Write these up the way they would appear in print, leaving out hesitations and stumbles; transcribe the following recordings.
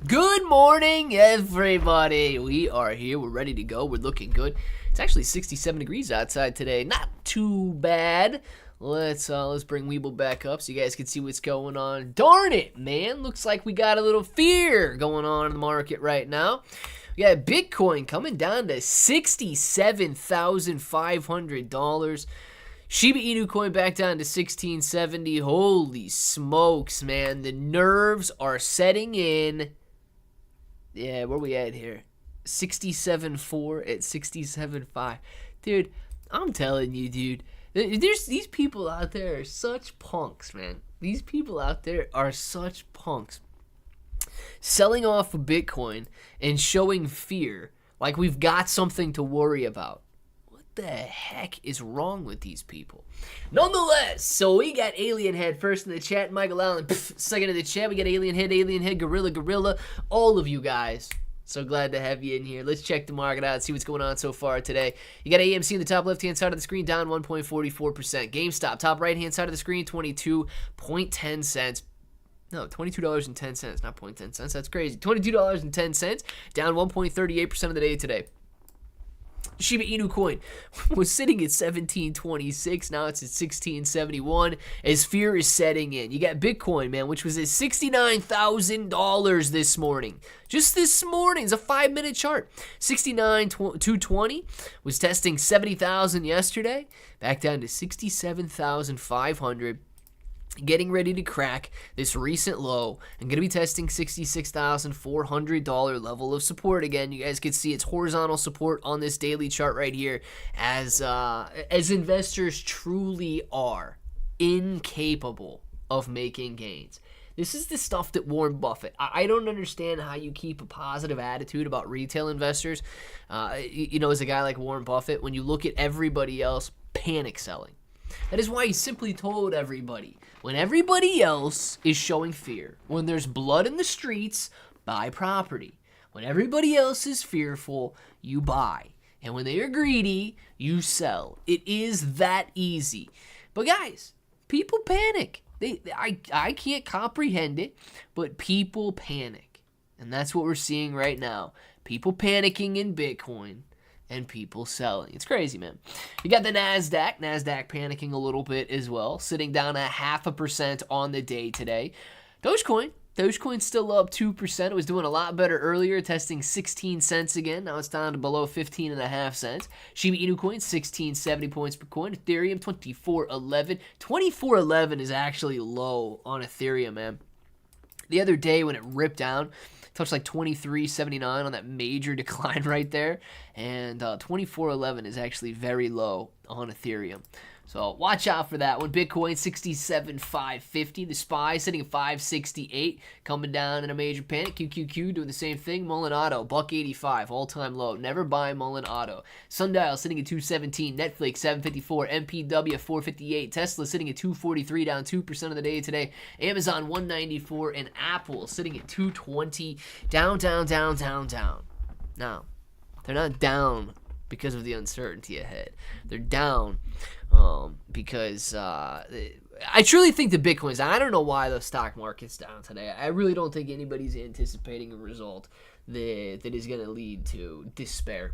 Good morning, everybody. We are here. We're ready to go. We're looking good. It's actually 67 degrees outside today. Not too bad. Let's bring Weeble back up so you guys can see what's going on. Darn it, man. Looks like we got a little fear going on in the market right now. We got Bitcoin coming down to $67,500. Shiba Inu Coin back down to 1670. Holy smokes, man. The nerves are setting in. Yeah, where we at here? 67.4 at 67.5. Dude, I'm telling you, dude. There's these people out there are such punks, man. These people out there are such punks. Selling off of Bitcoin and showing fear like we've got something to worry about. What the heck is wrong with these people? Nonetheless, so we got Alien Head first in the chat, Michael Allen second in the chat. We got Alien Head, Gorilla, all of you guys. So glad to have you in here. Let's check the market out, see what's going on so far today. You got AMC in the top left-hand side of the screen, down 1.44%. GameStop, top right-hand side of the screen, 22.10 cents. No, $22.10, not 0.10 cents. That's crazy. $22.10, down 1.38% of the day today. Shiba Inu Coin was sitting at 1726. Now it's at 1671 as fear is setting in. You got Bitcoin, man, which was at $69,000 this morning. Just this morning. It's a 5-minute chart. 69,220 was testing 70,000 yesterday. Back down to 67,500. Getting ready to crack this recent low. I'm going to be testing $66,400 level of support again. You guys can see it's horizontal support on this daily chart right here as investors truly are incapable of making gains. This is the stuff that Warren Buffett. I don't understand how you keep a positive attitude about retail investors. As a guy like Warren Buffett, when you look at everybody else panic selling. That is why he simply told everybody, when everybody else is showing fear, when there's blood in the streets, buy property. When everybody else is fearful, you buy. And when they are greedy, you sell. It is that easy. But guys, people panic. I can't comprehend it, but people panic. And that's what we're seeing right now. People panicking in Bitcoin. And people selling. It's crazy, man. You got the NASDAQ panicking a little bit as well, sitting down at 0.5% on the day today. Dogecoin's still up 2%. It was doing a lot better earlier, testing 16 cents again. Now it's down to below 15.5 cents. Shiba Inu Coin, 1670 points per coin. Ethereum, 2411. 2411 is actually low on Ethereum, man. The other day when it ripped down, touched like 23.79 on that major decline right there, and 24.11 is actually very low on Ethereum. So watch out for that one. Bitcoin 67,550. The SPY sitting at 568, coming down in a major panic. QQQ doing the same thing. Mullen Auto $1.85, all-time low. Never buy Mullen Auto. Sundial sitting at 217. Netflix 754. MPW 458. Tesla sitting at 243, down 2% of the day today. Amazon 194, and Apple sitting at 220, down. Now, they're not down because of the uncertainty ahead. They're down because I truly think the Bitcoin's down. I don't know why the stock market's down today. I really don't think anybody's anticipating a result that is going to lead to despair.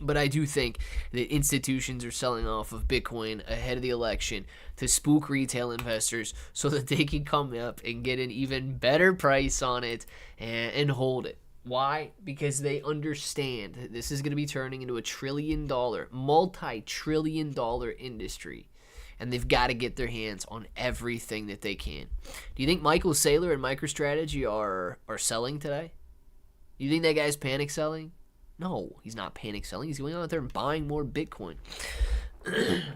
But I do think that institutions are selling off of Bitcoin ahead of the election to spook retail investors so that they can come up and get an even better price on it and hold it. Why? Because they understand that this is going to be turning into a multi-trillion dollar industry. And they've got to get their hands on everything that they can. Do you think Michael Saylor and MicroStrategy are selling today? Do you think that guy's panic selling? No, he's not panic selling. He's going out there and buying more Bitcoin.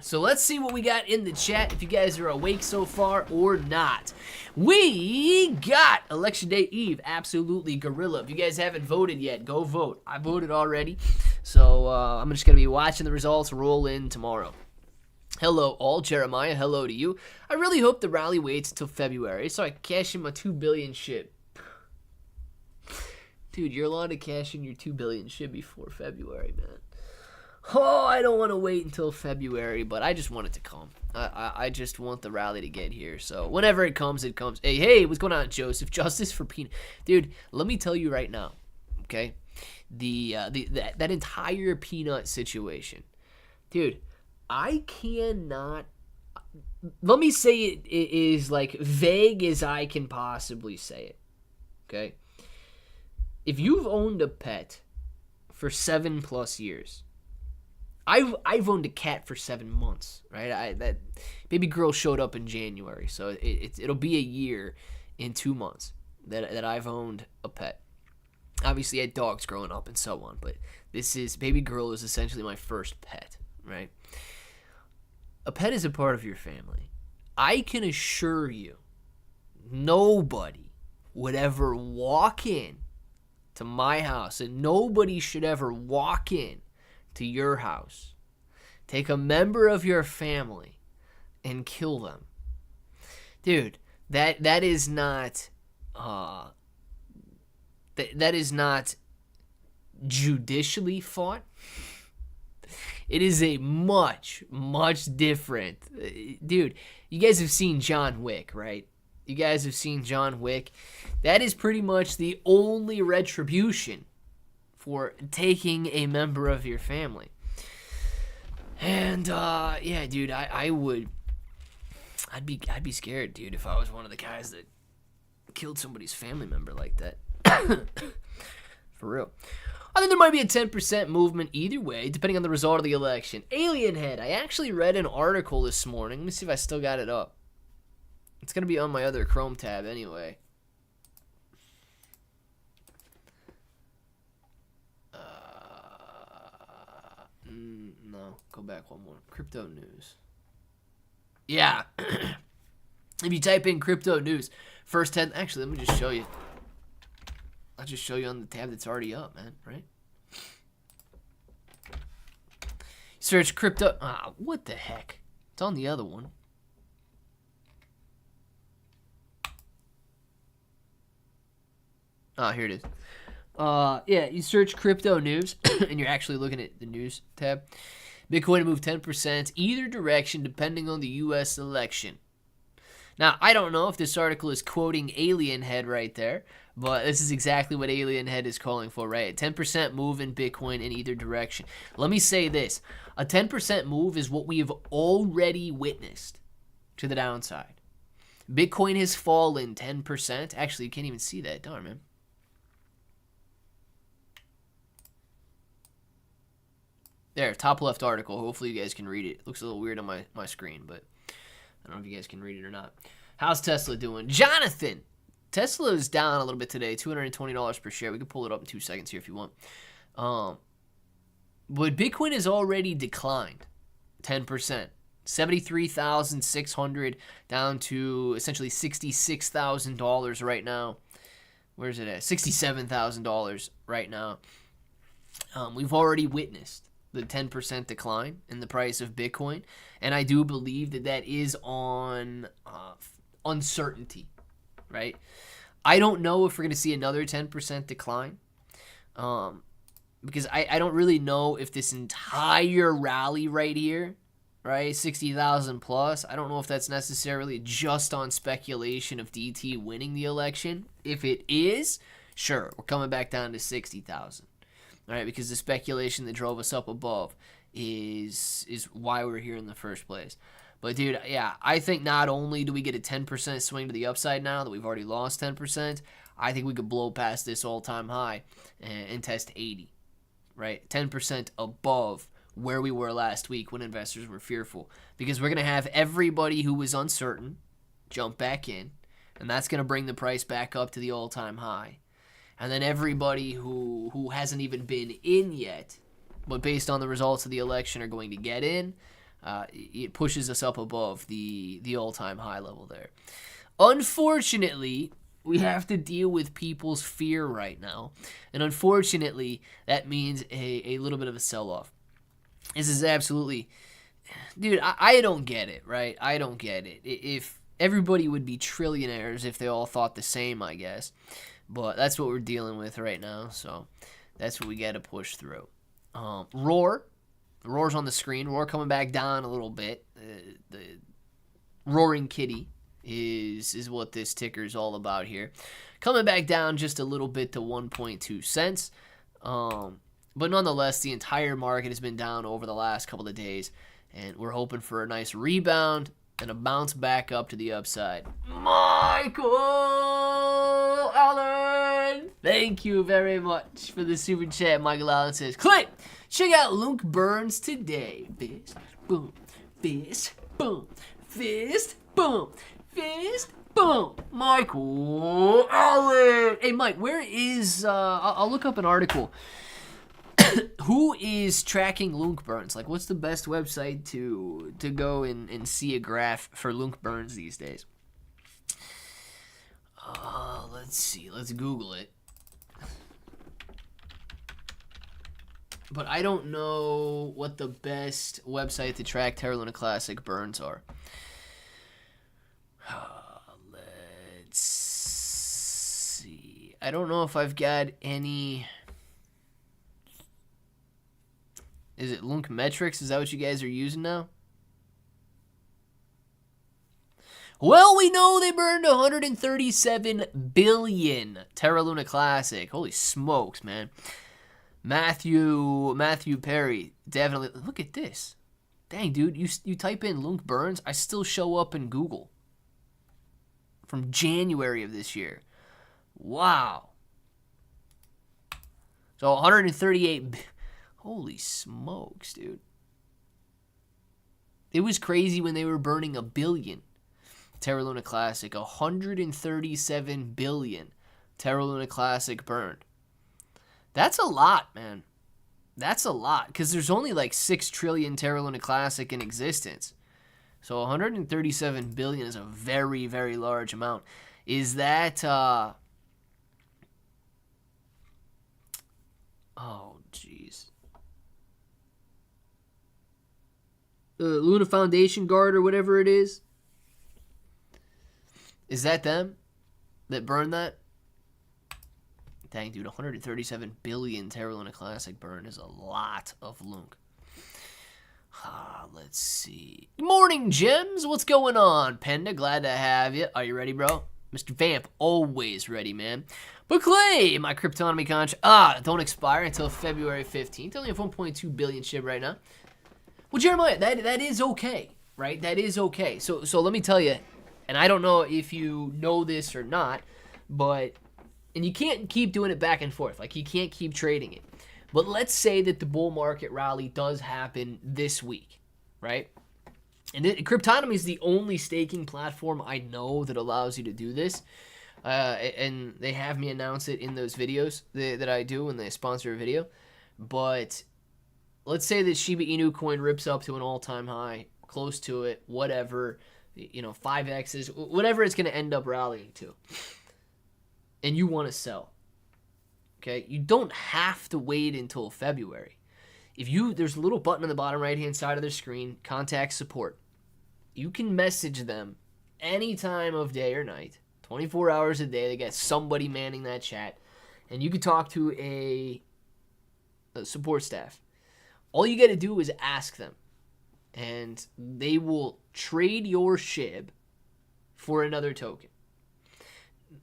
So let's see what we got in the chat, if you guys are awake so far or not. We got Election Day Eve, absolutely Gorilla. If you guys haven't voted yet, go vote. I voted already, so I'm just going to be watching the results roll in tomorrow. Hello all, Jeremiah, hello to you. I really hope the rally waits until February so I can cash in my 2 billion SHIB. Dude, you're allowed to cash in your 2 billion SHIB before February, man. Oh, I don't want to wait until February, but I just want it to come. I just want the rally to get here. So whenever it comes, it comes. Hey, what's going on, Joseph? Justice for peanut, dude. Let me tell you right now, okay? That entire peanut situation, dude. I cannot. Let me say it is like vague as I can possibly say it. Okay. If you've owned a pet for 7+ years. I've owned a cat for 7 months, right? That baby girl showed up in January, so it'll be a year in 2 months that I've owned a pet. Obviously, I had dogs growing up and so on, but baby girl is essentially my first pet, right? A pet is a part of your family. I can assure you, nobody would ever walk in to my house, and nobody should ever walk in to your house, take a member of your family, and kill them. Dude, that is not that is not judicially fought. It is a much different. Dude, you guys have seen John Wick, right? You guys have seen John Wick. That is pretty much the only retribution for taking a member of your family. And yeah, dude, I'd be scared, dude, if I was one of the guys that killed somebody's family member like that. For real. I think there might be a 10% movement either way, depending on the result of the election. Alien Head, I actually read an article this morning. Let me see if I still got it up. It's going to be on my other Chrome tab anyway. No, go back one more. Crypto news. Yeah. If you type in crypto news, first 10. Actually, let me just show you. I'll just show you on the tab that's already up, man, right? Search crypto. What the heck? It's on the other one. Here it is. Yeah, you search crypto news, and you're actually looking at the news tab. Bitcoin moved 10% either direction depending on the U.S. election. Now, I don't know if this article is quoting Alien Head right there, but this is exactly what Alien Head is calling for, right? 10% move in Bitcoin in either direction. Let me say this. A 10% move is what we have already witnessed to the downside. Bitcoin has fallen 10%. Actually, you can't even see that. Darn, man. There, top left article. Hopefully you guys can read it. It looks a little weird on my screen, but I don't know if you guys can read it or not. How's Tesla doing? Jonathan! Tesla is down a little bit today, $220 per share. We can pull it up in 2 seconds here if you want. But Bitcoin has already declined 10%. 73,600 down to essentially $66,000 right now. Where's it at? $67,000 right now. We've already witnessed the 10% decline in the price of Bitcoin, and I do believe that is on uncertainty, right? I don't know if we're going to see another 10% decline, because I don't really know if this entire rally right here, right, 60,000 plus, I don't know if that's necessarily just on speculation of DT winning the election. If it is, sure, we're coming back down to 60,000. All right, because the speculation that drove us up above is why we're here in the first place. But, dude, yeah, I think not only do we get a 10% swing to the upside now that we've already lost 10%, I think we could blow past this all-time high and test 80, right? 10% above where we were last week when investors were fearful. Because we're going to have everybody who was uncertain jump back in, and that's going to bring the price back up to the all-time high. And then everybody who hasn't even been in yet, but based on the results of the election are going to get in, it pushes us up above the all-time high level there. Unfortunately, we have to deal with people's fear right now. And unfortunately, that means a little bit of a sell-off. This is absolutely... Dude, I don't get it, right? I don't get it. If everybody would be trillionaires if they all thought the same, I guess. But that's what we're dealing with right now, so that's what we got to push through. Roar Roar's on the screen. Roar coming back down a little bit. The Roaring Kitty is what this ticker is all about here. Coming back down just a little bit to 1.2 cents. But nonetheless, the entire market has been down over the last couple of days, and we're hoping for a nice rebound and a bounce back up to the upside. Michael Allen! Thank you very much for the super chat. Michael Allen says, Clay, check out Luke Burns today. Fist, boom, fist, boom, fist, boom, fist, boom. Michael Allen! Hey, Mike, where is, I'll look up an article. Who is tracking Luke Burns? Like, what's the best website to go and see a graph for Luke Burns these days? Let's see. Let's Google it. But I don't know what the best website to track Terra Luna Classic Burns are. Let's see. I don't know if I've got any... Is it Lunk Metrics? Is that what you guys are using now? Well, we know they burned 137 billion Terra Luna Classic. Holy smokes, man. Matthew Perry, definitely. Look at this. Dang, dude, you type in Lunk Burns, I still show up in Google. From January of this year. Wow. So 138 Holy smokes, dude. It was crazy when they were burning a billion. Terra Luna Classic, 137 billion Terra Luna Classic burned. That's a lot, man. That's a lot, because there's only like 6 trillion Terra Luna Classic in existence. So 137 billion is a very, very large amount. Is that, oh, jeez. Luna Foundation Guard or whatever it is. Is that them that burned that? Dang, dude, 137 billion Terra Luna Classic burn is a lot of Lunk. Let's see. Good morning, Gems. What's going on? Penda, glad to have you. Are you ready, bro? Mr. Vamp, always ready, man. But Clay, my Cryptonomy contract, don't expire until February 15th. Only have 1.2 billion SHIB right now. Well, Jeremiah, that is okay, right? That is okay. So let me tell you, and I don't know if you know this or not, but, and you can't keep doing it back and forth. Like, you can't keep trading it. But let's say that the bull market rally does happen this week, right? And Cryptonomy is the only staking platform I know that allows you to do this. And they have me announce it in those videos that I do when they sponsor a video. But let's say that Shiba Inu coin rips up to an all-time high, close to it, whatever, 5x's, whatever it's going to end up rallying to. And you want to sell. Okay? You don't have to wait until February. There's a little button on the bottom right-hand side of the screen, contact support. You can message them any time of day or night, 24 hours a day. They got somebody manning that chat. And you can talk to a support staff. All you got to do is ask them. And they will trade your SHIB for another token.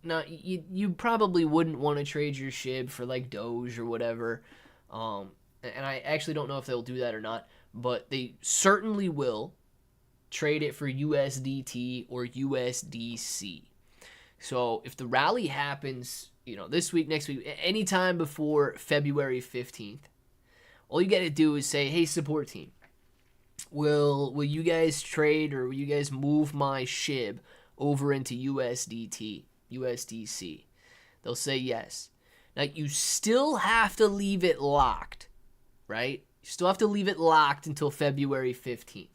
Now, you probably wouldn't want to trade your SHIB for like Doge or whatever. And I actually don't know if they'll do that or not. But they certainly will trade it for USDT or USDC. So if the rally happens, this week, next week, anytime before February 15th, all you got to do is say, hey, support team, will you guys trade or will you guys move my SHIB over into USDT, USDC? They'll say yes. Now, you still have to leave it locked, right? You still have to leave it locked until February 15th.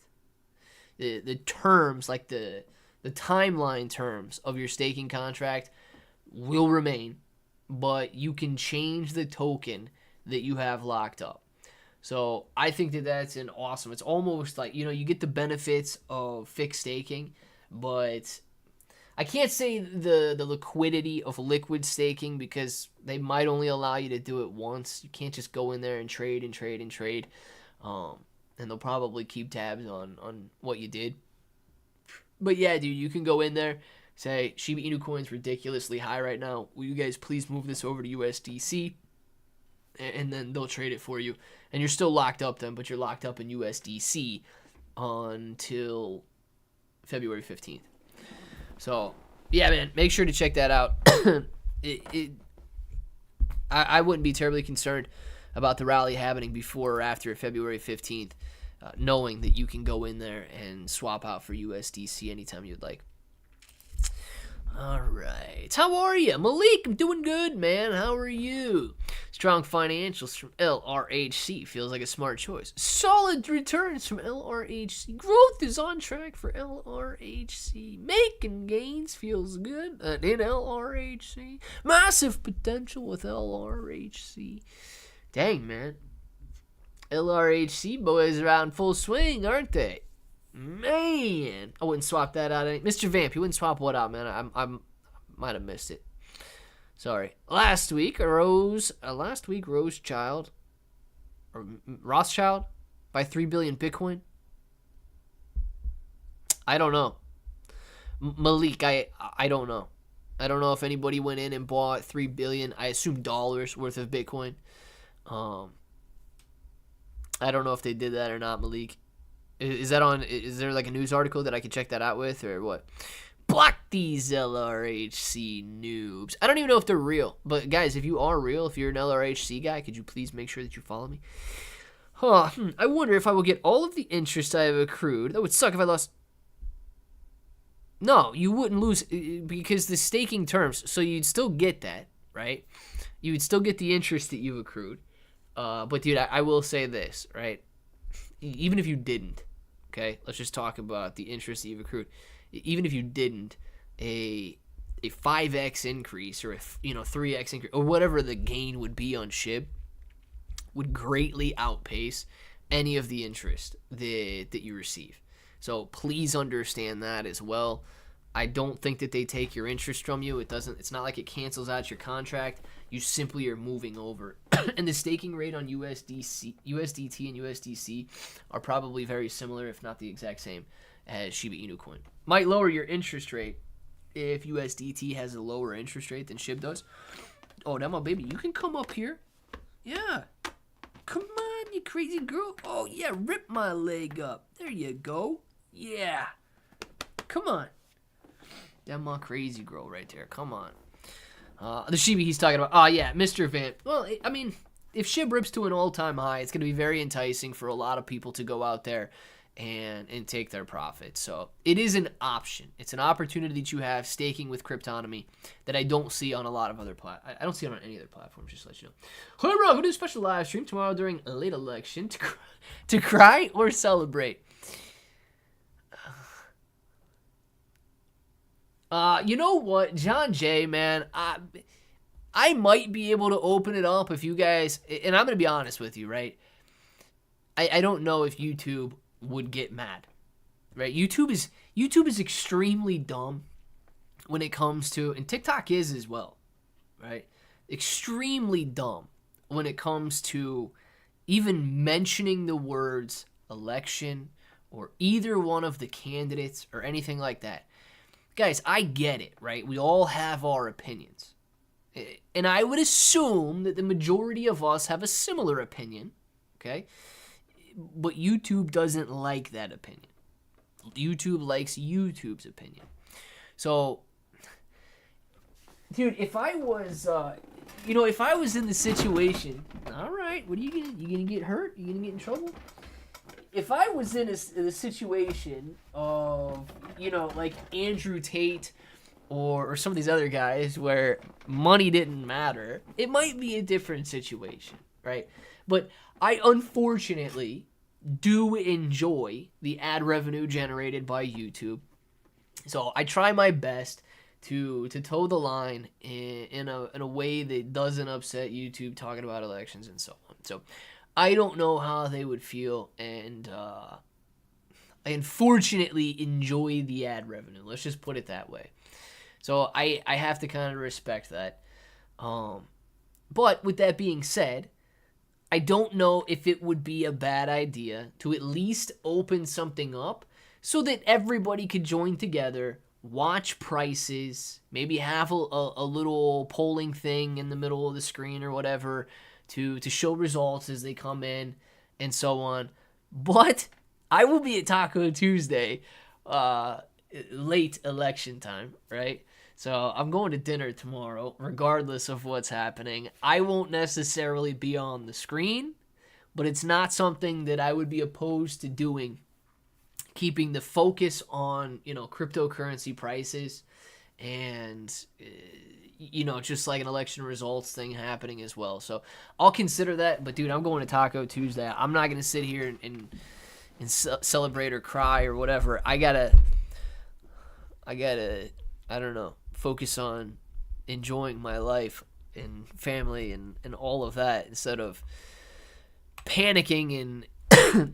The terms, like the timeline terms of your staking contract will remain, but you can change the token that you have locked up. So I think that that's an awesome. It's almost like, you get the benefits of fixed staking, but I can't say the liquidity of liquid staking because they might only allow you to do it once. You can't just go in there and trade and trade and trade. and they'll probably keep tabs on what you did. But yeah, dude, you can go in there, say Shiba Inu Coin's ridiculously high right now. Will you guys please move this over to USDC? And then they'll trade it for you. And you're still locked up then, but you're locked up in USDC until February 15th. So, yeah, man, make sure to check that out. I wouldn't be terribly concerned about the rally happening before or after February 15th, knowing that you can go in there and swap out for USDC anytime you'd like. All right. How are you? Malik, I'm doing good, man. How are you? Strong financials from LRHC. Feels like a smart choice. Solid returns from LRHC. Growth is on track for LRHC. Making gains feels good in LRHC. Massive potential with LRHC. Dang, man. LRHC boys are out in full swing, aren't they? Man, I wouldn't swap that out. Mr. Vamp, you wouldn't swap what out, man? I might have missed it. Sorry. Last week, Rothschild by 3 billion Bitcoin. I don't know. Malik, I don't know. I don't know if anybody went in and bought 3 billion, I assume dollars worth of Bitcoin. I don't know if they did that or not, Malik. Is there like a news article that I could check that out with, or what? Block these LRHC noobs. I don't even know if they're real. But guys, if you are real, if you're an LRHC guy, could you please make sure that you follow me? I wonder if I will get all of the interest I have accrued. That would suck if I lost. No, you wouldn't lose because the staking terms. So you'd still get that, right? You would still get the interest that you've accrued. But dude, I will say this, right? Even if you didn't, okay, let's just talk about the interest that you've accrued. Even if you didn't, a 5x increase or a 3x increase or whatever the gain would be on SHIB would greatly outpace any of the interest that you receive. So please understand that as well. I don't think that they take your interest from you. It's not like it cancels out your contract. You simply are moving over. And the staking rate on USDT and USDC are probably very similar, if not the exact same, as Shiba Inu Coin. Might lower your interest rate if USDT has a lower interest rate than SHIB does. Oh, now my baby, you can come up here. Yeah. Come on, you crazy girl. Oh, yeah, rip my leg up. There you go. Yeah. Come on. That my crazy girl right there. Come on. The Shiba he's talking about. Oh, yeah, Mr. Vamp. Well, I mean, if SHIB rips to an all-time high, it's going to be very enticing for a lot of people to go out there and take their profits. So it is an option. It's an opportunity that you have staking with Cryptonomy that I don't see on a lot of other platforms. I don't see it on any other platforms, just to let you know. Hey, bro, we'll do a special live stream tomorrow during a late election to cry or celebrate. You know what, John Jay, man, I might be able to open it up if you guys, and I'm going to be honest with you, right? I don't know if YouTube would get mad, right? YouTube is extremely dumb when it comes to, and TikTok is as well, right? Extremely dumb when it comes to even mentioning the words election or either one of the candidates or anything like that. Guys, I get it, right? We all have our opinions. And I would assume that the majority of us have a similar opinion, okay? But YouTube doesn't like that opinion. YouTube likes YouTube's opinion. So, dude, if I was, if I was in the situation, all right, what are you gonna get hurt? You gonna get in trouble? If I was in a situation of, like Andrew Tate or some of these other guys where money didn't matter, it might be a different situation, right? But I unfortunately do enjoy the ad revenue generated by YouTube. So I try my best to toe the line in a way that doesn't upset YouTube talking about elections and so on. So I don't know how they would feel, and I unfortunately enjoy the ad revenue. Let's just put it that way. So I have to kind of respect that. But with that being said, I don't know if it would be a bad idea to at least open something up so that everybody could join together, watch prices, maybe have a little polling thing in the middle of the screen or whatever to show results as they come in and so on. But I will be at Taco Tuesday, late election time, right? So I'm going to dinner tomorrow, regardless of what's happening. I won't necessarily be on the screen, but it's not something that I would be opposed to doing. Keeping the focus on, cryptocurrency prices and, just like an election results thing happening as well. So I'll consider that. But, dude, I'm going to Taco Tuesday. I'm not going to sit here and celebrate or cry or whatever. I gotta, I don't know, focus on enjoying my life and family and all of that instead of panicking and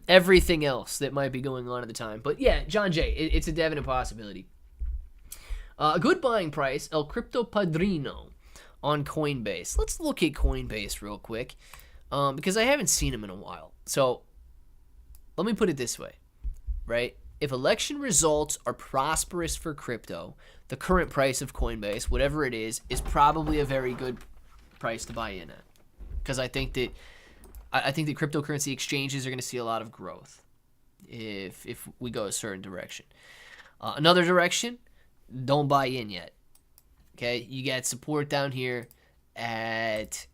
everything else that might be going on at the time. But yeah, John Jay, it's a definite possibility. A good buying price, El Crypto Padrino on Coinbase. Let's look at Coinbase real quick because I haven't seen him in a while. So let me put it this way, right? If election results are prosperous for crypto, the current price of Coinbase, whatever it is probably a very good price to buy in at. Because I think that cryptocurrency exchanges are going to see a lot of growth if we go a certain direction. Another direction, don't buy in yet. Okay, you got support down here at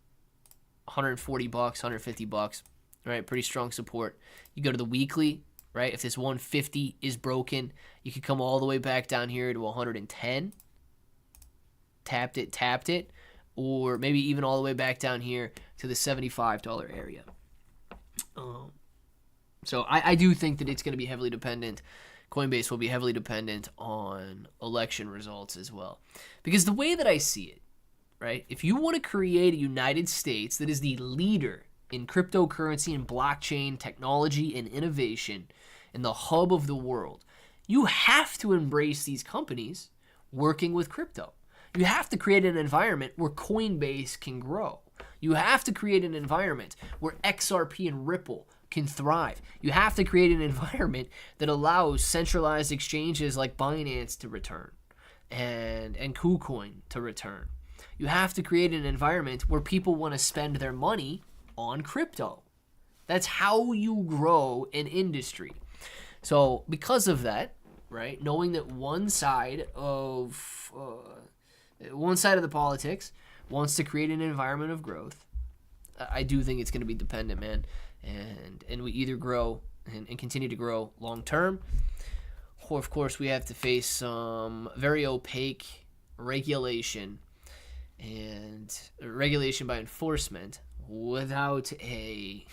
$140, $150, right? Pretty strong support. You go to the weekly, right? If this 150 is broken, you could come all the way back down here to 110. Tapped it. Or maybe even all the way back down here to the $75 area. So I do think that it's going to be heavily dependent. Coinbase will be heavily dependent on election results as well. Because the way that I see it, right, if you want to create a United States that is the leader in cryptocurrency and blockchain technology and innovation and the hub of the world, you have to embrace these companies working with crypto. You have to create an environment where Coinbase can grow. You have to create an environment where XRP and Ripple can thrive. You have to create an environment that allows centralized exchanges like Binance to return and KuCoin to return. You have to create an environment where people want to spend their money on crypto. That's how you grow an industry. So because of that, right, knowing that one side of the politics wants to create an environment of growth, I do think it's going to be dependent, man. And we either grow and continue to grow long term, or of course we have to face some very opaque regulation by enforcement without a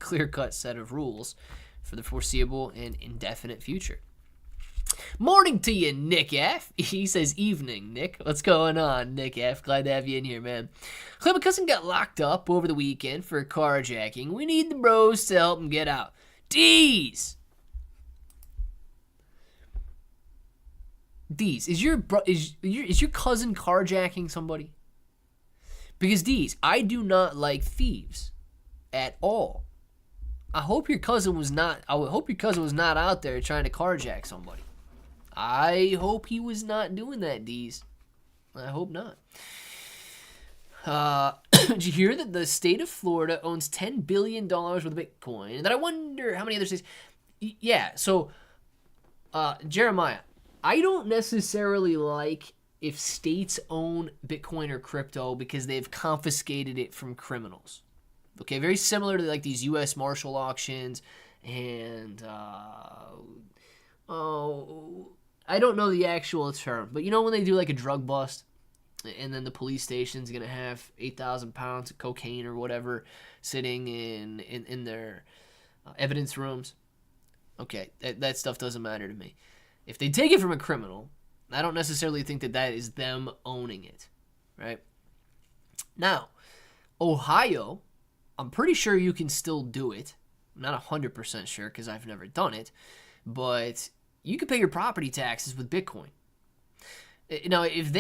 clear-cut set of rules for the foreseeable and indefinite future. Morning to you, Nick F. He says, evening, Nick. What's going on, Nick F? Glad to have you in here, man. My cousin got locked up over the weekend for carjacking. We need the bros to help him get out. Deez, is your cousin carjacking somebody? Because Deez, I do not like thieves at all. I hope your cousin was not out there trying to carjack somebody. I hope he was not doing that, Deez. I hope not. Did you hear that the state of Florida owns $10 billion worth of Bitcoin? And then I wonder how many other states. Yeah, so, Jeremiah, I don't necessarily like if states own Bitcoin or crypto because they've confiscated it from criminals. Okay, very similar to like these U.S. Marshal auctions and, I don't know the actual term, but you know when they do like a drug bust and then the police station's going to have 8,000 pounds of cocaine or whatever sitting in their evidence rooms? Okay, that stuff doesn't matter to me. If they take it from a criminal, I don't necessarily think that is them owning it, right? Now, Ohio, I'm pretty sure you can still do it. I'm not 100% sure because I've never done it, but you can pay your property taxes with Bitcoin. Now, if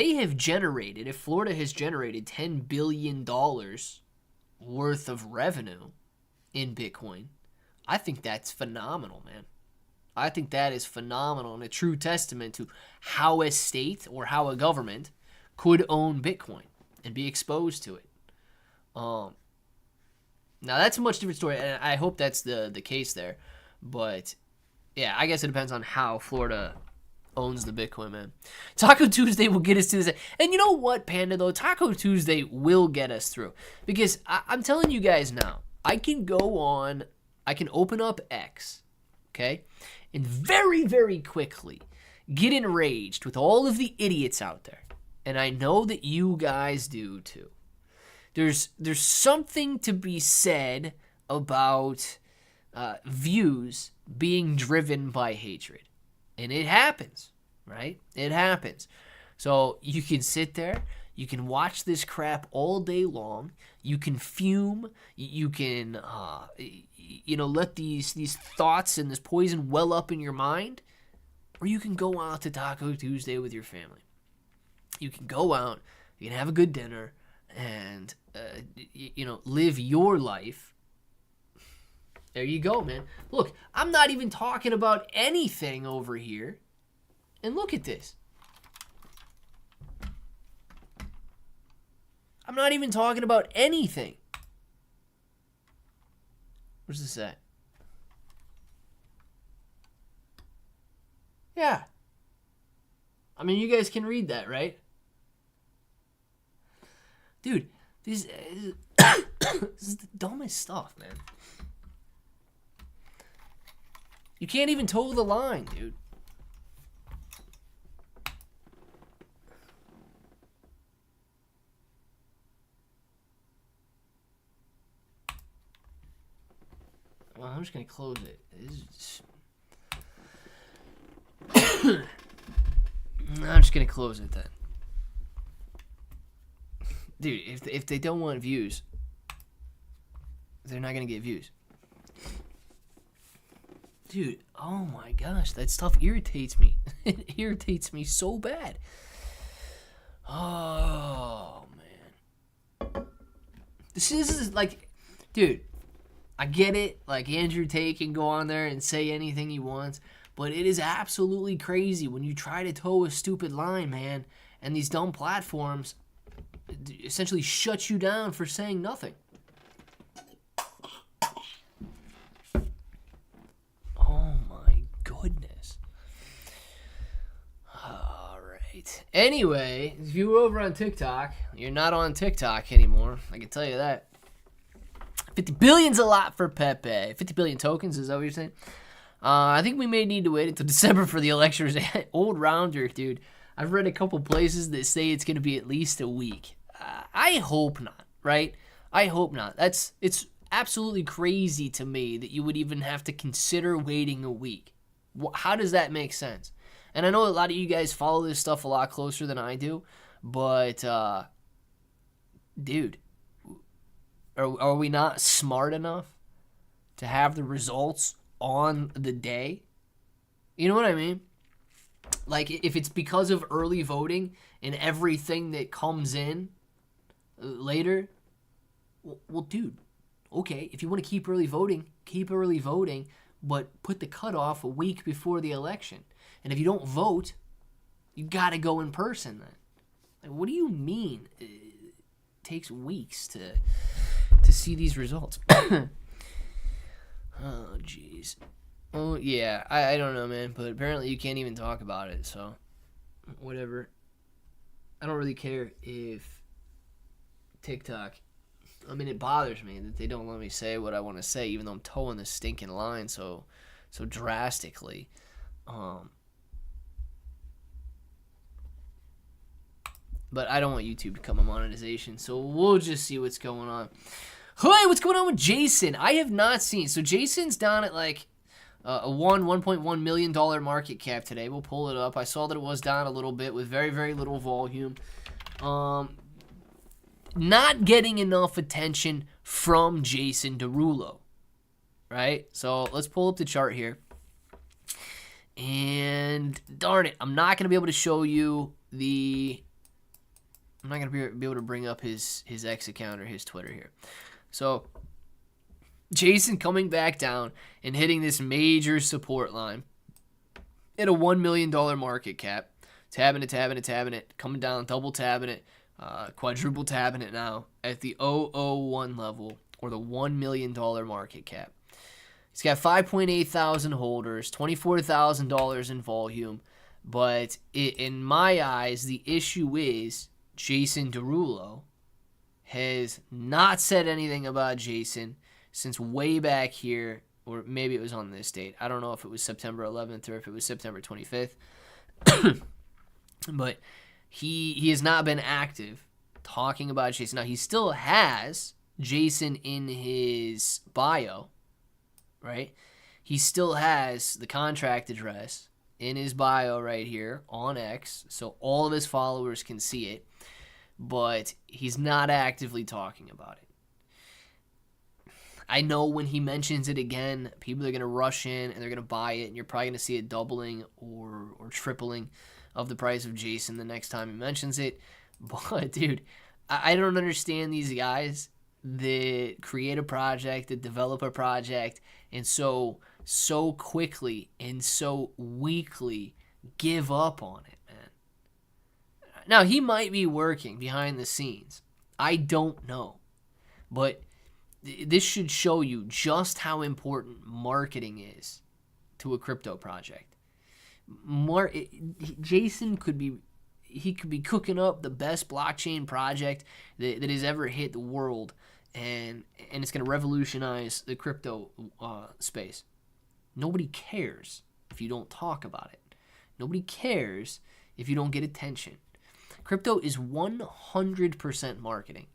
Florida has generated $10 billion worth of revenue in Bitcoin, I think that's phenomenal, man. I think that is phenomenal and a true testament to how a state or how a government could own Bitcoin and be exposed to it. Now, that's a much different story, and I hope that's the case there. But, yeah, I guess it depends on how Florida owns the Bitcoin, man. Taco Tuesday will get us to this. And you know what, Panda, though? Taco Tuesday will get us through. Because I'm telling you guys now, I can open up X, okay? And very, very quickly get enraged with all of the idiots out there. And I know that you guys do too. There's something to be said about views being driven by hatred. And it happens, right? It happens. So you can sit there, you can watch this crap all day long, you can fume, you can let these thoughts and this poison well up in your mind, or you can go out to Taco Tuesday with your family. You can go out, you can have a good dinner, and live your life. There you go, man. Look, I'm not even talking about anything over here. And look at this. I'm not even talking about anything. Where's this at? Yeah. I mean, you guys can read that, right? Dude, this is the dumbest stuff, man. You can't even toe the line, dude. Well, I'm just going to close it. I'm just going to close it then. Dude, if they don't want views, they're not going to get views. Dude, oh my gosh, that stuff irritates me. It irritates me so bad. Oh, man. This is like, dude, I get it. Like, Andrew Tate can go on there and say anything he wants, but it is absolutely crazy when you try to toe a stupid line, man, and these dumb platforms essentially shut you down for saying nothing. Oh my goodness. All right. Anyway, if you were over on TikTok, you're not on TikTok anymore. I can tell you that. 50 billion's a lot for Pepe. 50 billion tokens, is that what you're saying? I think we may need to wait until December for the elections. Old rounder, dude. I've read a couple places that say it's going to be at least a week. I hope not, right? I hope not. It's absolutely crazy to me that you would even have to consider waiting a week. How does that make sense? And I know a lot of you guys follow this stuff a lot closer than I do, but, dude, are we not smart enough to have the results on the day? You know what I mean? Like, if it's because of early voting and everything that comes in later, well, dude, okay, if you want to keep early voting, but put the cutoff a week before the election. And if you don't vote, you got to go in person then. Like, what do you mean it takes weeks to see these results? Oh, jeez. Oh, yeah, I don't know, man, but apparently you can't even talk about it, so whatever. I don't really care if TikTok, I mean, it bothers me that they don't let me say what I want to say, even though I'm towing this stinking line so drastically. But I don't want YouTube to come a monetization, so we'll just see what's going on. Hey, what's going on with Jason? I have not seen. So Jason's down at like a $1.1 million market cap today. We'll pull it up. I saw that it was down a little bit with very, very little volume. Not getting enough attention from Jason Derulo, right? So let's pull up the chart here. And darn it, I'm not going to be able to show you I'm not going to be able to bring up his X account or his Twitter here. So Jason coming back down and hitting this major support line at a $1 million market cap. Tabbing it, coming down, double tabbing it, quadruple tabbing it now at the 001 level, or the $1 million market cap. He's got 5.8 thousand holders, $24,000 in volume, but in my eyes, the issue is Jason Derulo has not said anything about Jason since way back here, or maybe it was on this date. I don't know if it was September 11th or if it was September 25th. But he has not been active talking about Jason. Now, he still has Jason in his bio, right? He still has the contract address in his bio right here on X, so all of his followers can see it, but he's not actively talking about it. I know when he mentions it again, people are going to rush in and they're going to buy it, and you're probably going to see it doubling or tripling of the price of Jason the next time he mentions it. But, dude, I don't understand these guys that create a project, that develop a project, and so quickly and so weakly give up on it, man. Now, he might be working behind the scenes. I don't know. But this should show you just how important marketing is to a crypto project. Jason could be cooking up the best blockchain project that has ever hit the world, and it's going to revolutionize the crypto space. Nobody cares if you don't talk about it. Nobody cares if you don't get attention. Crypto is 100% marketing.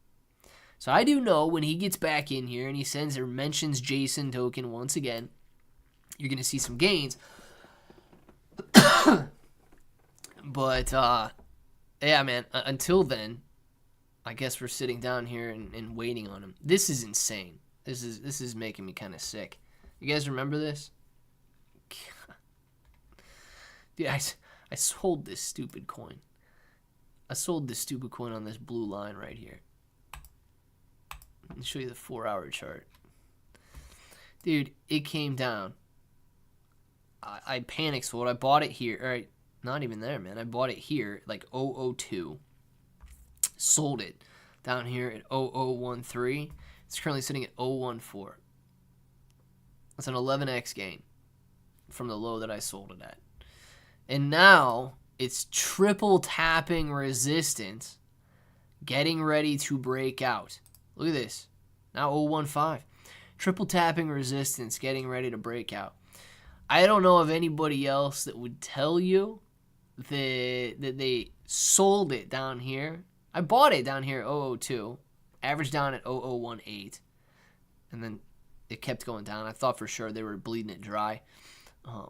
So I do know when he gets back in here and he sends or mentions Jason token once again, you're going to see some gains. But, yeah, man, until then, I guess we're sitting down here and waiting on him. This is insane. This is making me kind of sick. You guys remember this? Dude, I sold this stupid coin. I sold this stupid coin on this blue line right here. Let me show you the 4-hour chart. Dude, it came down. I panicked sold. I bought it here. All right, not even there, man. I bought it here, like 002. Sold it down here at 0013. It's currently sitting at 014. That's an 11x gain from the low that I sold it at. And now it's triple tapping resistance, getting ready to break out. Look at this. Now 015. Triple tapping resistance, getting ready to break out. I don't know of anybody else that would tell you that they sold it down here. I bought it down here at 002, averaged down at 0018, and then it kept going down. I thought for sure they were bleeding it dry,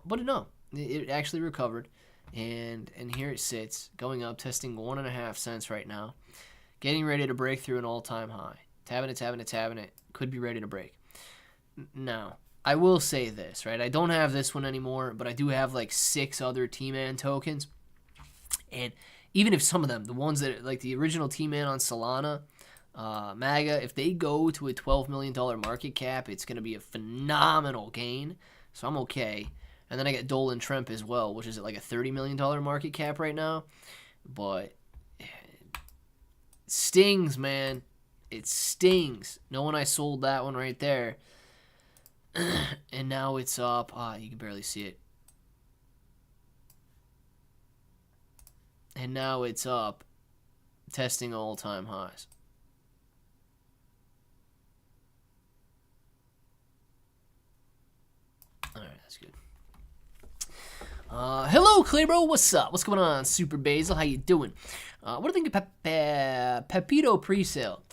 but no, it actually recovered, and here it sits, going up, testing 1.5 cents right now, getting ready to break through an all-time high. Tabbing it, could be ready to break. Now, I will say this, right? I don't have this one anymore, but I do have like 6 other T-Man tokens. And even if some of them, the ones that, like the original T-Man on Solana, MAGA, if they go to a $12 million market cap, it's going to be a phenomenal gain. So I'm okay. And then I get Dolan Tremp as well, which is at like a $30 million market cap right now. But it stings, man. It stings. Knowing I sold that one right there. And now it's up. You can barely see it. And now it's up, testing all-time highs. All right, that's good. Hello, Claybro. What's up? What's going on, Super Basil? How you doing? What do you think of Pepito pre-sale?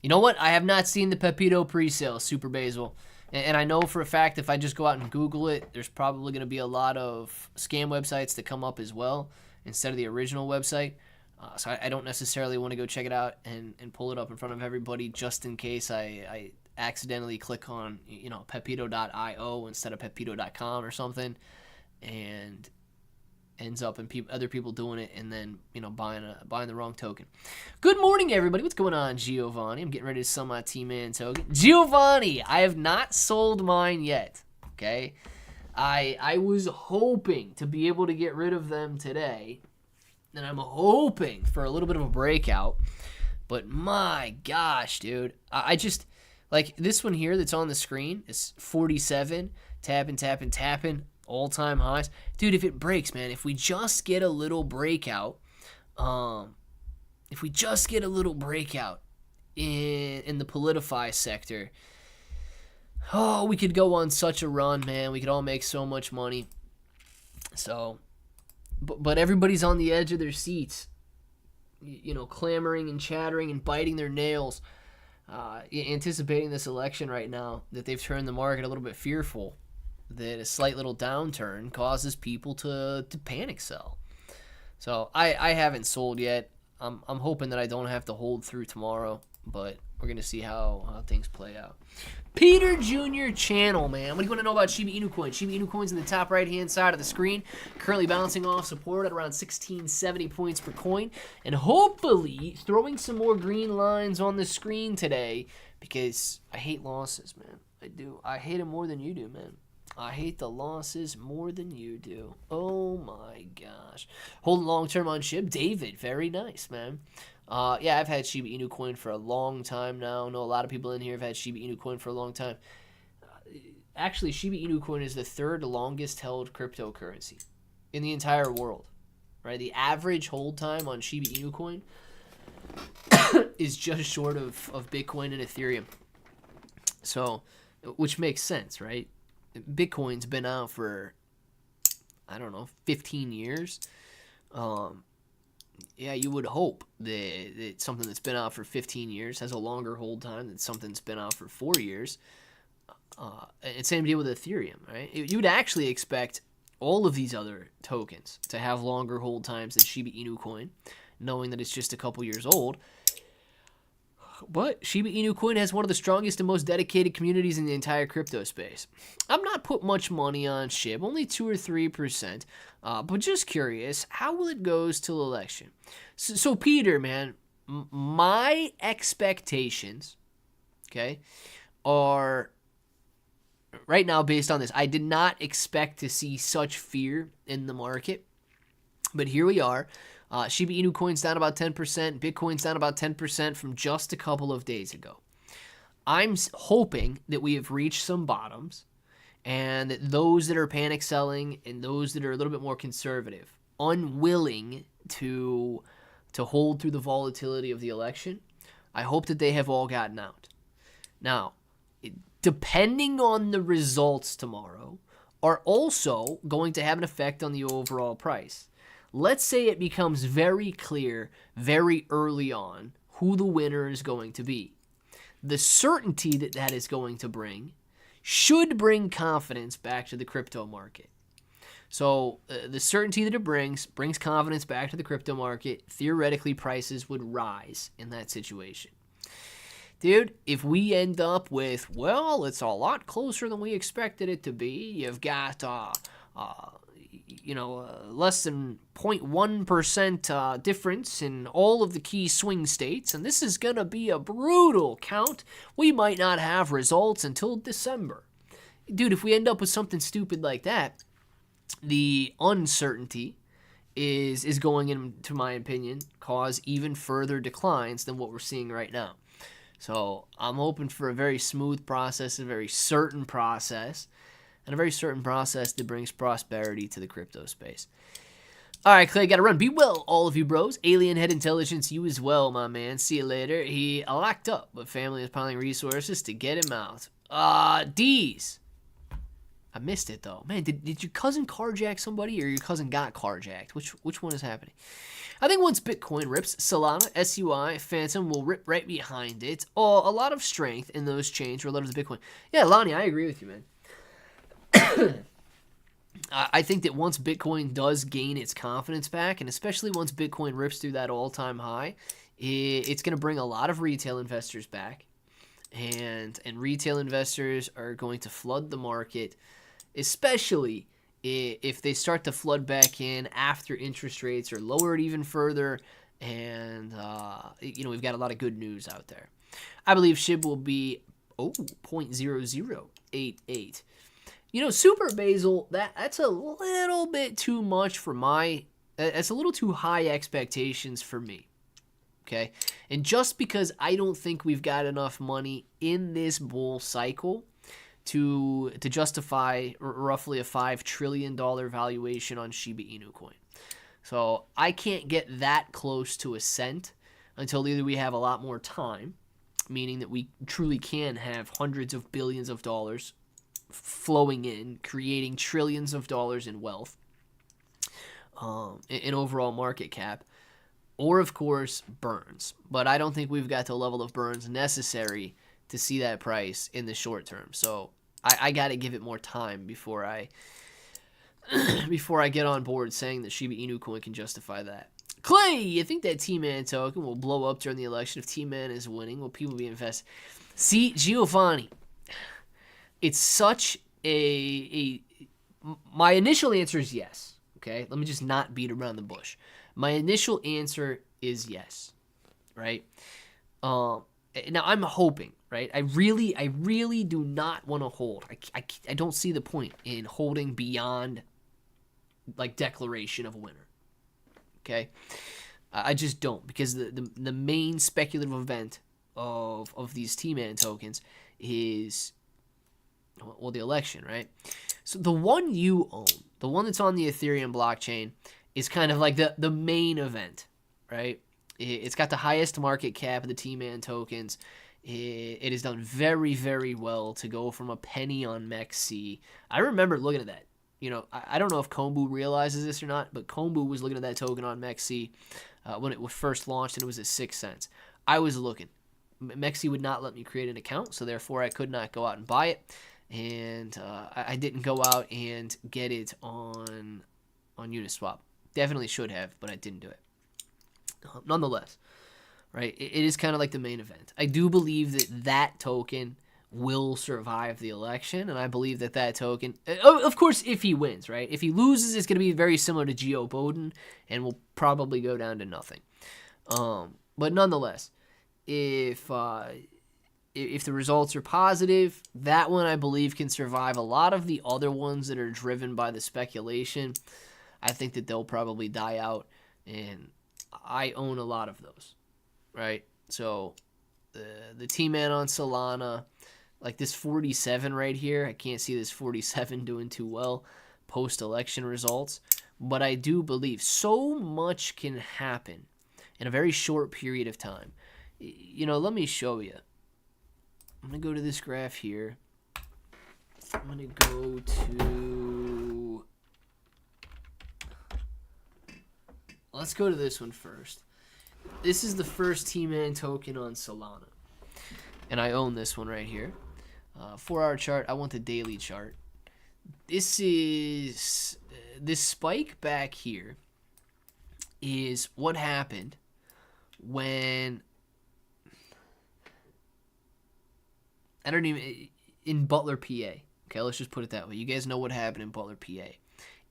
You know what? I have not seen the Pepito pre-sale, Super Basil. And I know for a fact if I just go out and Google it, there's probably going to be a lot of scam websites that come up as well instead of the original website. So I don't necessarily want to go check it out and pull it up in front of everybody just in case I accidentally click on, you know, pepito.io instead of pepito.com or something. And ends up in other people doing it and then, you know, buying the wrong token. Good morning, everybody. What's going on, Giovanni? I'm getting ready to sell my T-Man token. Giovanni, I have not sold mine yet, okay? I was hoping to be able to get rid of them today, and I'm hoping for a little bit of a breakout, but my gosh, dude. I just, like, this one here that's on the screen is 47, tapping, all-time highs. Dude, if it breaks, man, if we just get a little breakout, in the Politify sector, oh, we could go on such a run, man. We could all make so much money. So, but everybody's on the edge of their seats, you know, clamoring and chattering and biting their nails, anticipating this election right now, that they've turned the market a little bit fearful, that a slight little downturn causes people to panic sell. So I haven't sold yet. I'm hoping that I don't have to hold through tomorrow, but we're going to see how things play out. Peter Jr. Channel, man. What do you want to know about Shiba Inu Coin? Shiba Inu Coin's in the top right-hand side of the screen, currently bouncing off support at around 1670 points per coin, and hopefully throwing some more green lines on the screen today, because I hate losses, man. I do. I hate them more than you do, man. I hate the losses more than you do. Oh my gosh. Holding long-term on SHIB. David, very nice, man. Yeah, I've had Shiba Inu Coin for a long time now. I know a lot of people in here have had Shiba Inu Coin for a long time. Actually, Shiba Inu Coin is the third longest held cryptocurrency in the entire world. Right? The average hold time on Shiba Inu Coin is just short of Bitcoin and Ethereum. So, which makes sense, right? Bitcoin's been out for, I don't know, 15 years. Yeah, you would hope that something that's been out for 15 years has a longer hold time than something that's been out for 4 years. And same deal with Ethereum, right? You would actually expect all of these other tokens to have longer hold times than Shiba Inu Coin, knowing that it's just a couple years old. But Shiba Inu Coin has one of the strongest and most dedicated communities in the entire crypto space. I'm not put much money on SHIB, only 2 or 3%, but just curious, how will it goes till election? So Peter, man, my expectations, okay, are right now based on this. I did not expect to see such fear in the market, but here we are. Shiba Inu Coin's down about 10%. Bitcoin's down about 10% from just a couple of days ago. I'm hoping that we have reached some bottoms, and that those that are panic selling and those that are a little bit more conservative, unwilling to hold through the volatility of the election, I hope that they have all gotten out. Now, depending on the results tomorrow, are also going to have an effect on the overall price. Let's say it becomes very clear very early on who the winner is going to be. The certainty that that is going to bring should bring confidence back to the crypto market. So the certainty that it brings confidence back to the crypto market. Theoretically, prices would rise in that situation. Dude, if we end up with, well, it's a lot closer than we expected it to be. You've got less than 0.1% difference in all of the key swing states, and this is going to be a brutal count. We might not have results until December. Dude, if we end up with something stupid like that, the uncertainty is going, into my opinion, cause even further declines than what we're seeing right now. So I'm hoping for a very smooth process, a very certain process, and a very certain process that brings prosperity to the crypto space. All right, Clay, gotta run. Be well, all of you bros. Alien Head Intelligence, you as well, my man. See you later. He locked up, but family is piling resources to get him out. D's. I missed it, though. Man, did your cousin carjack somebody, or your cousin got carjacked? Which one is happening? I think once Bitcoin rips, Solana, SUI, Phantom will rip right behind it. Oh, a lot of strength in those chains relative to Bitcoin. Yeah, Lonnie, I agree with you, man. I think that once Bitcoin does gain its confidence back, and especially once Bitcoin rips through that all-time high, it's going to bring a lot of retail investors back, and retail investors are going to flood the market, especially if they start to flood back in after interest rates are lowered even further, and we've got a lot of good news out there. I believe SHIB will be 0.0088. Super Basil, that's a little bit too much for that's a little too high expectations for me. Okay? And just because I don't think we've got enough money in this bull cycle to justify roughly a $5 trillion valuation on Shiba Inu Coin. So I can't get that close to a cent until either we have a lot more time, meaning that we truly can have hundreds of billions of dollars flowing in, creating trillions of dollars in wealth, in overall market cap, or of course burns. But I don't think we've got the level of burns necessary to see that price in the short term. So I got to give it more time before I get on board saying that Shiba Inu Coin can justify that. Clay, I think that T-Man token will blow up during the election if T-Man is winning. Will people be invested? See, Giovanni, it's such my initial answer is yes. Okay, let me just not beat around the bush. My initial answer is yes, right? Now I'm hoping, right? I really do not want to hold. I don't see the point in holding beyond like declaration of a winner. Okay, I just don't, because the main speculative event of these T-Man tokens is, well, the election, right? So the one you own, the one that's on the Ethereum blockchain, is kind of like the main event, right? It's got the highest market cap of the T-Man tokens. It has done very, very well to go from a penny on MEXC. I remember looking at that. I don't know if Kombu realizes this or not, but Kombu was looking at that token on MEXC when it was first launched, and it was at 6 cents. I was looking. MEXC would not let me create an account, so therefore I could not go out and buy it. And I didn't go out and get it on Uniswap. Definitely should have, but I didn't do it. Nonetheless, right, it is kind of like the main event. I do believe that token will survive the election, and I believe that token, of course, if he wins, right? If he loses, it's going to be very similar to Geo Bowden, and will probably go down to nothing. But nonetheless, if the results are positive, that one I believe can survive a lot of the other ones that are driven by the speculation. I think that they'll probably die out, and I own a lot of those, right? So the T-Man on Solana, like this 47 right here, I can't see this 47 doing too well post-election results, but I do believe so much can happen in a very short period of time. Let me show you. I'm going to go to this graph here. I'm going to go to... Let's go to this one first. This is the first T-Man token on Solana. And I own this one right here. 4-hour chart. I want the daily chart. This spike back here is what happened when... in Butler, PA. Okay, let's just put it that way. You guys know what happened in Butler, PA.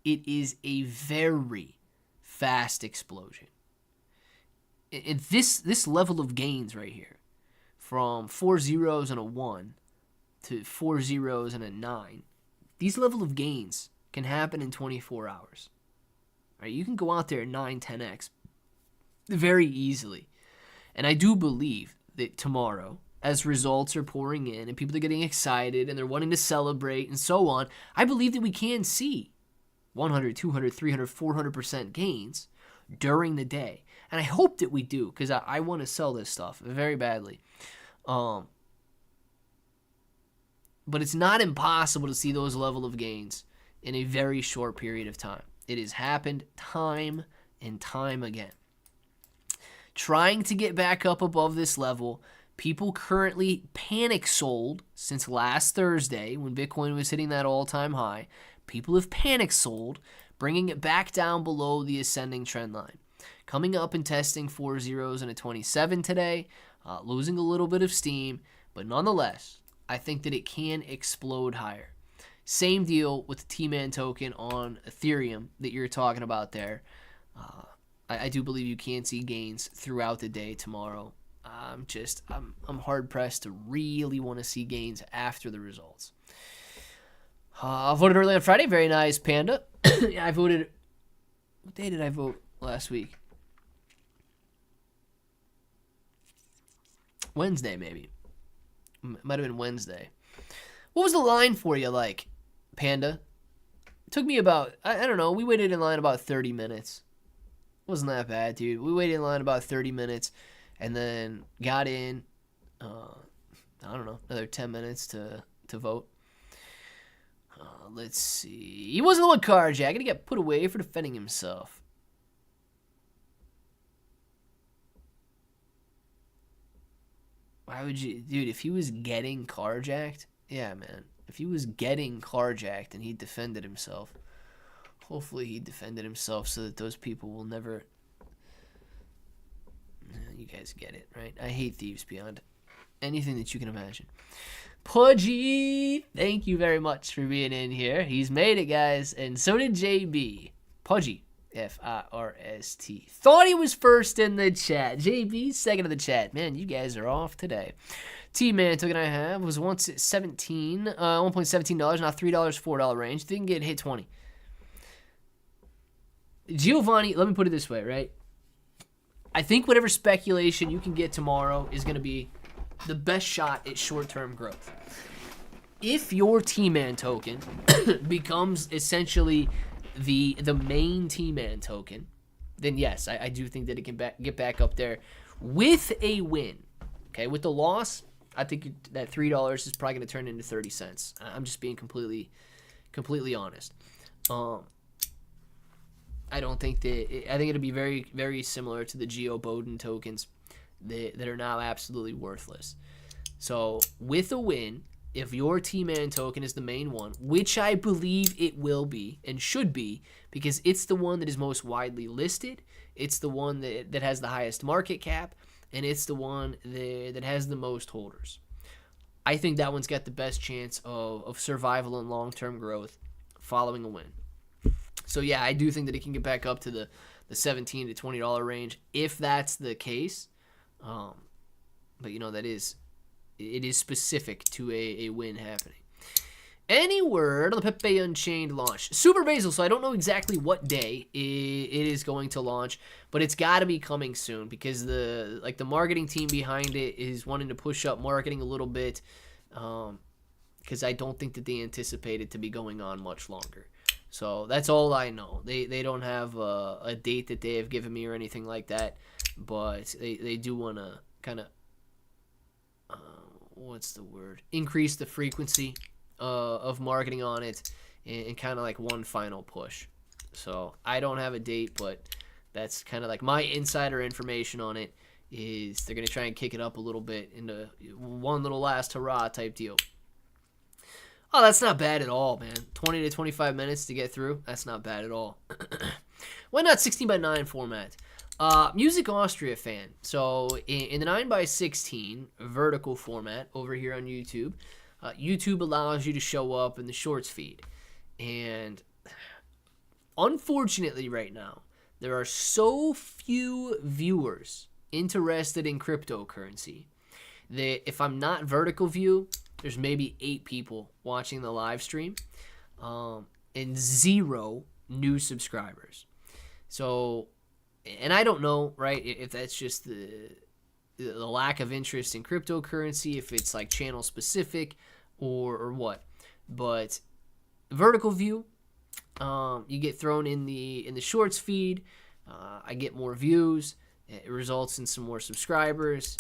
It is a very fast explosion. And this level of gains right here, from 4 zeros and a 1 to 4 zeros and a 9, these level of gains can happen in 24 hours. Right? You can go out there at 9, 10x very easily. And I do believe that tomorrow, as results are pouring in and people are getting excited and they're wanting to celebrate and so on, I believe that we can see 100, 200, 300, 400% gains during the day. And I hope that we do, because I want to sell this stuff very badly. But it's not impossible to see those level of gains in a very short period of time. It has happened time and time again. Trying to get back up above this level, people currently panic sold since last Thursday when Bitcoin was hitting that all-time high. People have panic sold, bringing it back down below the ascending trend line. Coming up and testing 4 zeros and a 27 today, losing a little bit of steam, but nonetheless, I think that it can explode higher. Same deal with the T-Man token on Ethereum that you're talking about there. I do believe you can see gains throughout the day tomorrow. I'm hard pressed to really want to see gains after the results. I voted early on Friday. Very nice, Panda. Yeah, I voted. What day did I vote last week? Wednesday, maybe. Might have been Wednesday. What was the line for you like, Panda? It took me about, I don't know, we waited in line about 30 minutes. Wasn't that bad, dude. We waited in line about 30 minutes and then got in, I don't know, another 10 minutes to vote. Let's see. He wasn't the one carjacked. He got put away for defending himself. Why would you, dude, if he was getting carjacked, yeah, man. If he was getting carjacked and he defended himself, hopefully he defended himself so that those people will never, you guys get it, right? I hate thieves beyond anything that you can imagine. Pudgy, thank you very much for being in here. He's made it, guys, and so did JB. Pudgy, F-I-R-S-T. Thought he was first in the chat. JB, second in the chat. Man, you guys are off today. T-Man token I have was once at $1.17, now $3, $4 range. Didn't get hit 20. Giovanni, let me put it this way, right? I think whatever speculation you can get tomorrow is going to be the best shot at short-term growth. If your T-Man token becomes essentially the main T-Man token, then yes, I do think that it can get back up there with a win. Okay, with the loss, I think that $3 is probably going to turn into 30 cents. I'm just being completely honest. I don't think that. I think it'll be very, very similar to the Geo Bowden tokens that are now absolutely worthless. So with a win, if your T-Man token is the main one, which I believe it will be and should be, because it's the one that is most widely listed, it's the one that has the highest market cap, and it's the one that has the most holders. I think that one's got the best chance of survival and long-term growth following a win. So yeah, I do think that it can get back up to the $17 to $20 range if that's the case. But you know, it is specific to a win happening. Any word on the Pepe Unchained launch? Super Basil, so I don't know exactly what day it is going to launch, but it's got to be coming soon because the marketing team behind it is wanting to push up marketing a little bit, because I don't think that they anticipate it to be going on much longer. So that's all I know. They don't have a date that they have given me or anything like that, but they do want to kind of, increase the frequency of marketing on it and kind of like one final push. So I don't have a date, but that's kind of like my insider information on it is they're going to try and kick it up a little bit into one little last hurrah type deal. Oh, that's not bad at all, man. 20 to 25 minutes to get through. That's not bad at all. Why not 16:9 format? Music Austria fan. So in the 9:16 vertical format over here on YouTube, YouTube allows you to show up in the shorts feed. And unfortunately right now, there are so few viewers interested in cryptocurrency that if I'm not vertical view, there's maybe 8 people watching the live stream, and 0 new subscribers. So, and I don't know, right, if that's just the lack of interest in cryptocurrency, if it's like channel specific or what. But vertical view, you get thrown in the shorts feed. I get more views. It results in some more subscribers.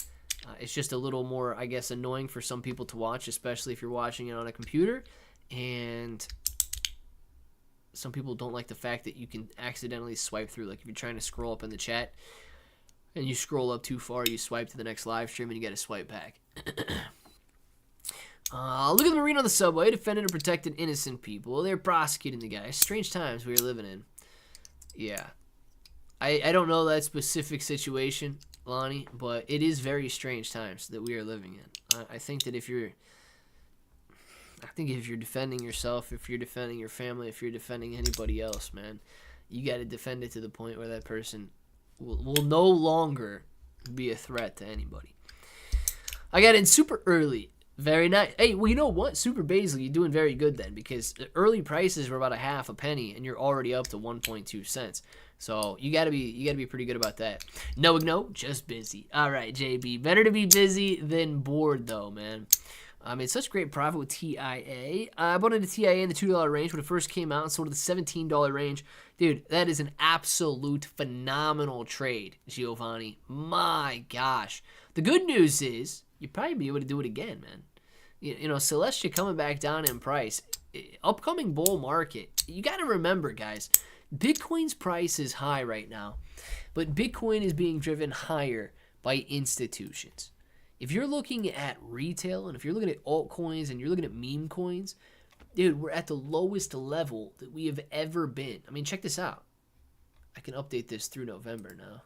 It's just a little more, I guess, annoying for some people to watch, especially if you're watching it on a computer. And some people don't like the fact that you can accidentally swipe through. Like if you're trying to scroll up in the chat and you scroll up too far, you swipe to the next live stream and you got to swipe back. Look at the Marine on the subway. Defended and protected innocent people. They're prosecuting the guy. Strange times we are living in. Yeah. I don't know that specific situation, Lonnie, but it is very strange times that we are living in. I think that if you're... I think if you're defending yourself, if you're defending your family, if you're defending anybody else, man, you got to defend it to the point where that person will no longer be a threat to anybody. I got in super early. Very nice. Hey, well, you know what? Super Basil, you're doing very good then, because the early prices were about a half a penny, and you're already up to 1.2 cents. So you gotta be pretty good about that. No, just busy. All right, JB. Better to be busy than bored, though, man. I made such great profit with TIA. I bought into TIA in the $2 range when it first came out and sold at the $17 range. Dude, that is an absolute phenomenal trade, Giovanni. My gosh. The good news is you'd probably be able to do it again, man. You know, Celestia coming back down in price. Upcoming bull market. You got to remember, guys, Bitcoin's price is high right now, but Bitcoin is being driven higher by institutions. If you're looking at retail and if you're looking at altcoins and you're looking at meme coins, dude, we're at the lowest level that we have ever been. I mean, check this out. I can update this through November now.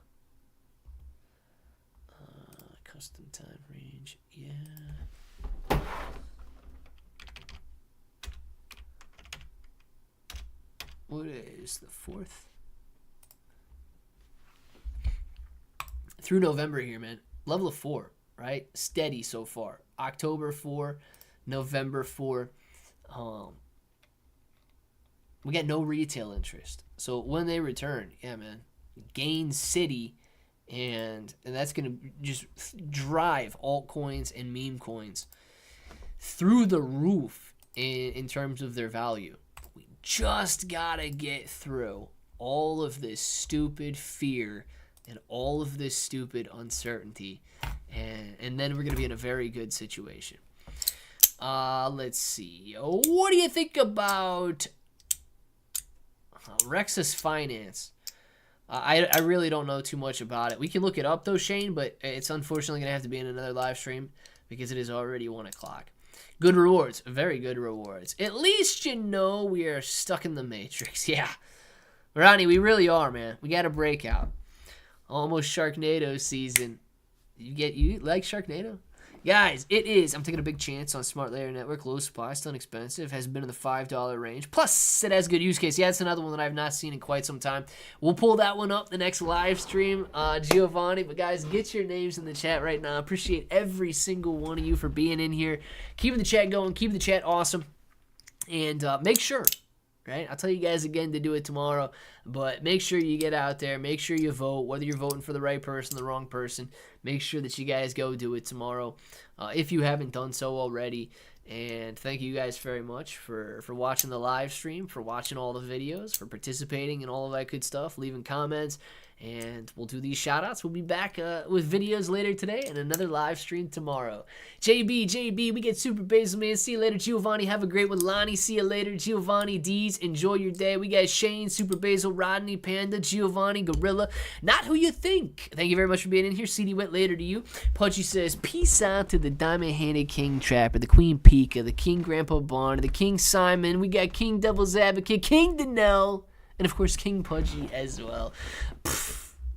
Custom time range, yeah. What is the 4th? Through November here, man. Level of 4. Right? Steady so far. October 4, November 4. We got no retail interest. So when they return, yeah, man, gain city, and that's going to just drive altcoins and meme coins through the roof in terms of their value. We just got to get through all of this stupid fear and all of this stupid uncertainty. And then we're going to be in a very good situation. Let's see. What do you think about Rexus Finance? I really don't know too much about it. We can look it up, though, Shane, but it's unfortunately going to have to be in another live stream because it is already 1 o'clock. Good rewards. Very good rewards. At least you know we are stuck in the Matrix. Yeah. Ronnie, we really are, man. We got a breakout. Almost Sharknado season. You like Sharknado? Guys, it is. I'm taking a big chance on Smart Layer Network. Low supply, still inexpensive. Has been in the $5 range. Plus, it has good use case. Yeah, it's another one that I've not seen in quite some time. We'll pull that one up the next live stream, Giovanni. But, guys, get your names in the chat right now. Appreciate every single one of you for being in here. Keeping the chat going. Keeping the chat awesome. And make sure, right? I'll tell you guys again to do it tomorrow. But make sure you get out there. Make sure you vote, whether you're voting for the right person, the wrong person. Make sure that you guys go do it tomorrow if you haven't done so already. And thank you guys very much for watching the live stream, for watching all the videos, for participating in all of that good stuff, leaving comments. And we'll do these shout-outs. We'll be back with videos later today and another live stream tomorrow. JB, we get Super Basil, man. See you later, Giovanni. Have a great one. Lonnie, see you later. Giovanni, D's, enjoy your day. We got Shane, Super Basil, Rodney, Panda, Giovanni, Gorilla. Not who you think. Thank you very much for being in here. CD went later to you. Pudgy says, peace out to the diamond-handed King Trapper, the Queen Pika, the King Grandpa Barn, the King Simon. We got King Devil's Advocate, King Danelle, and of course King Pudgy as well.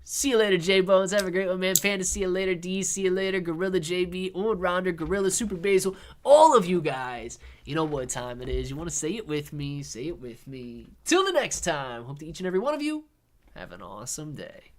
See you later, J-Bones. Have a great one, man. Panda, see you later. D, see you later. Gorilla, JB, Old Rounder, Gorilla, Super Basil. All of you guys, you know what time it is. You want to say it with me. Say it with me. Till the next time. Hope that each and every one of you have an awesome day.